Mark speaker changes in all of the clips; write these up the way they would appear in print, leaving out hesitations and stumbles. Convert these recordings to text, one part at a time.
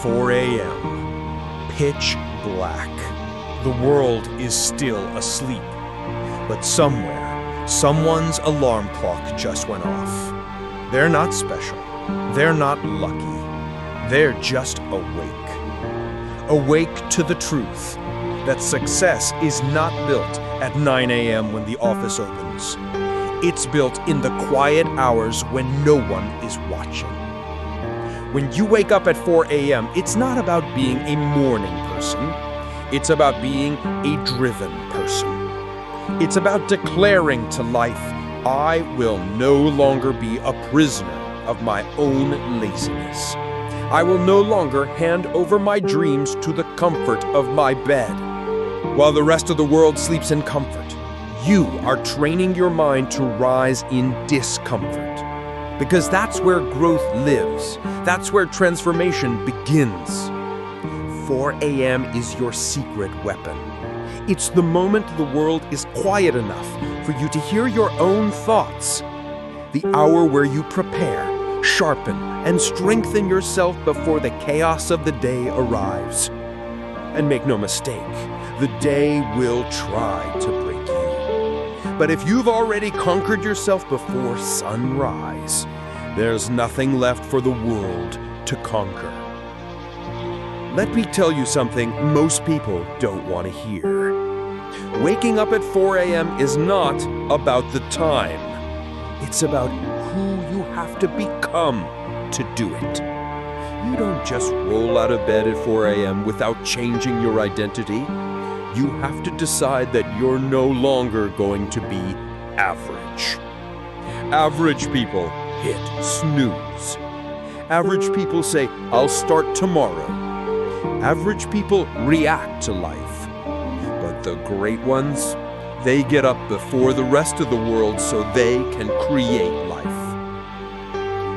Speaker 1: 4 a.m. Pitch black. The world is still asleep. But somewhere, someone's alarm clock just went off. They're not special. They're not lucky. They're just awake. Awake to the truth that success is not built at 9 a.m. when the office opens. It's built in the quiet hours when no one is watching. When you wake up at 4 a.m., it's not about being a morning person. It's about being a driven person. It's about declaring to life, I will no longer be a prisoner of my own laziness. I will no longer hand over my dreams to the comfort of my bed. While the rest of the world sleeps in comfort, you are training your mind to rise in discomfort. Because that's where growth lives. That's where transformation begins. 4 a.m. is your secret weapon. It's the moment the world is quiet enough for you to hear your own thoughts. The hour where you prepare, sharpen, and strengthen yourself before the chaos of the day arrives. And make no mistake, the day will try to break you. But if you've already conquered yourself before sunrise, there's nothing left for the world to conquer. Let me tell you something most people don't want to hear. Waking up at 4 a.m. is not about the time. It's about who you have to become to do it. You don't just roll out of bed at 4 a.m. without changing your identity. You have to decide that you're no longer going to be average. Average people hit snooze. Average people say, I'll start tomorrow. Average people react to life. But the great ones, they get up before the rest of the world so they can create life.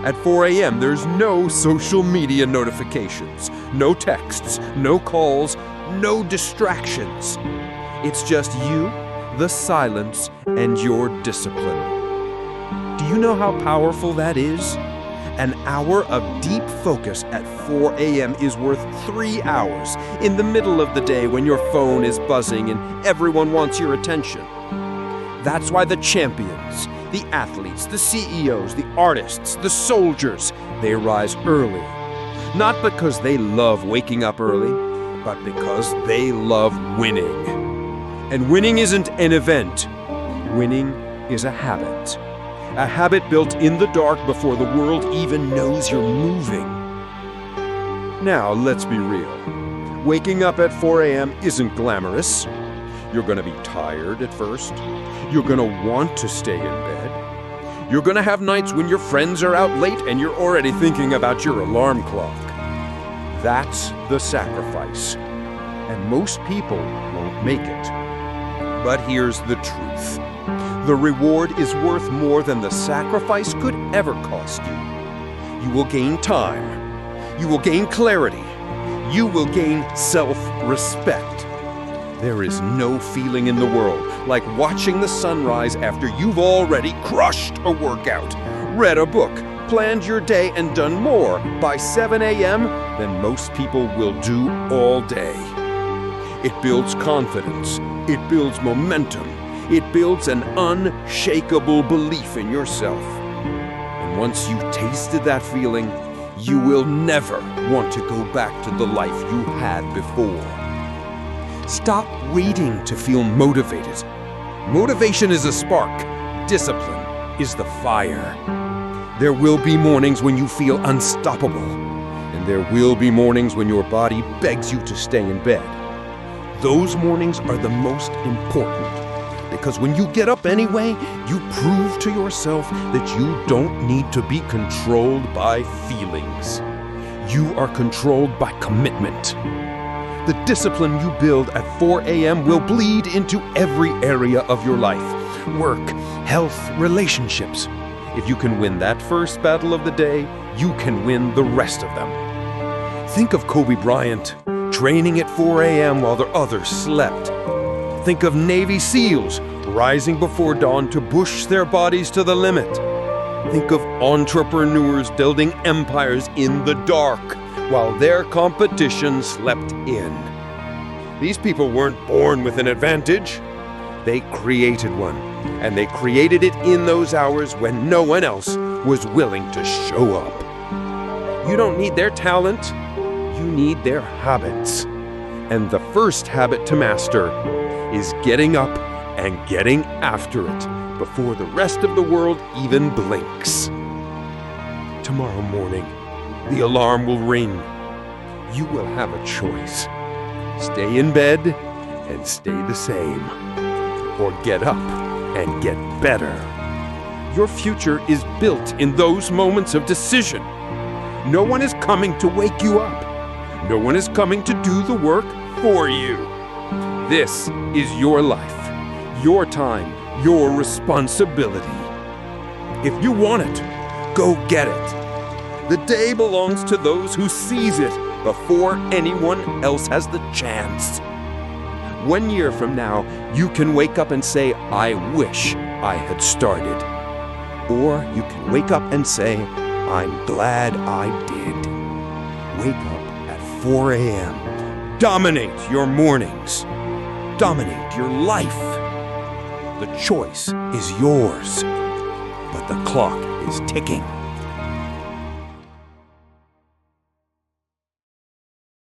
Speaker 1: At 4 a.m., there's no social media notifications, no texts, no calls, no distractions. It's just you, the silence, and your discipline. Do you know how powerful that is? An hour of deep focus at 4 a.m. is worth 3 hours in the middle of the day when your phone is buzzing and everyone wants your attention. That's why the champions, the athletes, the CEOs, the artists, the soldiers, they rise early. Not because they love waking up early, but because they love winning. And winning isn't an event. Winning is a habit. A habit built in the dark before the world even knows you're moving. Now, let's be real. Waking up at 4 a.m. isn't glamorous. You're going to be tired at first. You're going to want to stay in bed. You're going to have nights when your friends are out late and you're already thinking about your alarm clock. That's the sacrifice. And most people won't make it. But here's the truth. The reward is worth more than the sacrifice could ever cost you. You will gain time. You will gain clarity. You will gain self-respect. There is no feeling in the world like watching the sunrise after you've already crushed a workout, read a book, planned your day, and done more by 7 a.m. than most people will do all day. It builds confidence. It builds momentum. It builds an unshakable belief in yourself. And once you've tasted that feeling, you will never want to go back to the life you had before. Stop waiting to feel motivated. Motivation is a spark. Discipline is the fire. There will be mornings when you feel unstoppable. And there will be mornings when your body begs you to stay in bed. Those mornings are the most important. Because when you get up anyway, you prove to yourself that you don't need to be controlled by feelings. You are controlled by commitment. The discipline you build at 4 a.m. will bleed into every area of your life. Work, health, relationships. If you can win that first battle of the day, you can win the rest of them. Think of Kobe Bryant, training at 4 a.m. while the others slept. Think of Navy SEALs rising before dawn to push their bodies to the limit. Think of entrepreneurs building empires in the dark
Speaker 2: while their competition slept in. These people weren't born with an advantage. They created one, and they created it in those hours when no one else was willing to show up. You don't need their talent, you need their habits. And the first habit to master is getting up and getting after it before the rest of the world even blinks. Tomorrow morning, the alarm will ring. You will have a choice. Stay in bed and stay the same, or get up and get better. Your future is built in those moments of decision. No one is coming to wake you up. No one is coming to do the work for you. This is your life, your time, your responsibility. If you want it, go get it. The day belongs to those who seize it before anyone else has the chance. 1 year from now, you can wake up and say, I wish I had started. Or you can wake up and say, I'm glad I did. Wake up at 4 a.m. Dominate your mornings. Dominate your life. The choice is yours, but the clock is ticking.